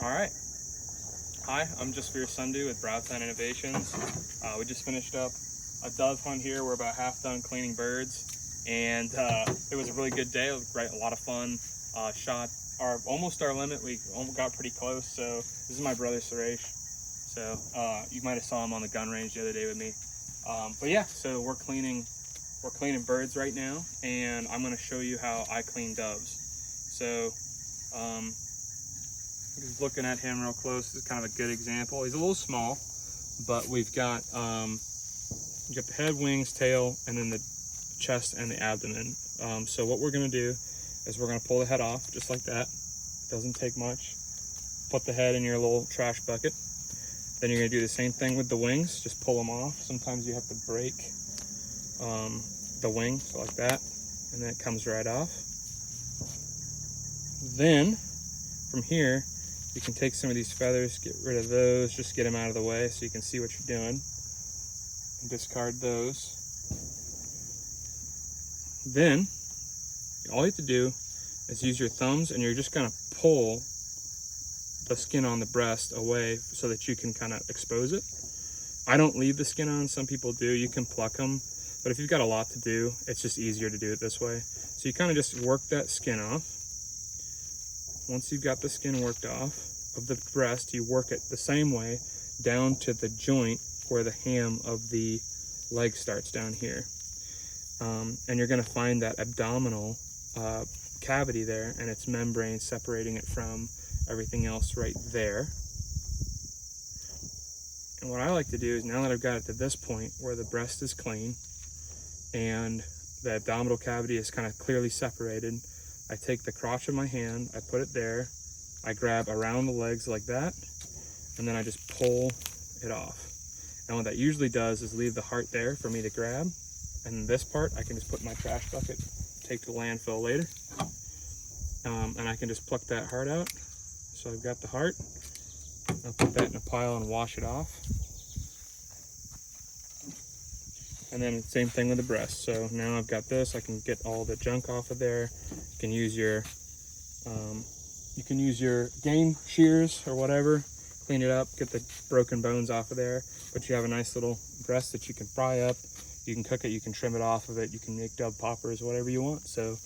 All right. Hi, I'm just Shears with Browtown Innovations. We just finished up a dove hunt here. We're about half done cleaning birds, and it was a really good day. It was great, a lot of fun. Shot almost our limit. We got pretty close. So this is my brother Suresh. So you might have saw him on the gun range the other day with me. But yeah, so we're cleaning birds right now, and I'm going to show you how I clean doves. So just looking at him real close, this is kind of a good example. He's a little small, but we've got the head, wings, tail, and then the chest and the abdomen. So what we're going to do is we're going to pull the head off just like that. It doesn't take much. Put the head in your little trash bucket. Then you're going to do the same thing with the wings. Just pull them off. Sometimes you have to break the wing, so like that, and then it comes right off. Then from here, you can take some of these feathers, get rid of those, just get them out of the way so you can see what you're doing, and discard those. Then all you have to do is use your thumbs, and you're just going to pull the skin on the breast away so that you can kind of expose it. I don't leave the skin on. Some people do. You can pluck them, but if you've got a lot to do, it's just easier to do it this way. So you kind of just work that skin off. Once you've got the skin worked off of the breast, you work it the same way down to the joint where the ham of the leg starts down here. And you're going to find that abdominal cavity there, and its membrane separating it from everything else right there. And what I like to do is, now that I've got it to this point where the breast is clean and the abdominal cavity is kind of clearly separated, I take the crotch of my hand, I put it there, I grab around the legs like that, and then I just pull it off. And what that usually does is leave the heart there for me to grab, and this part I can just put in my trash bucket, take to the landfill later, and I can just pluck that heart out. So I've got the heart, I'll put that in a pile and wash it off. And then same thing with the breast. So now I've got this, I can get all the junk off of there. You can use your game shears or whatever, clean it up, get the broken bones off of there. But you have a nice little breast that you can fry up. You can cook it, you can trim it off of it, you can make dove poppers, whatever you want. So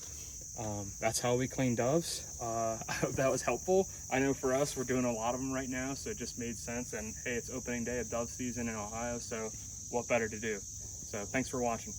that's how we clean doves. I hope that was helpful. I know for us, we're doing a lot of them right now, so it just made sense. And hey, it's opening day of dove season in Ohio, so what better to do? So thanks for watching.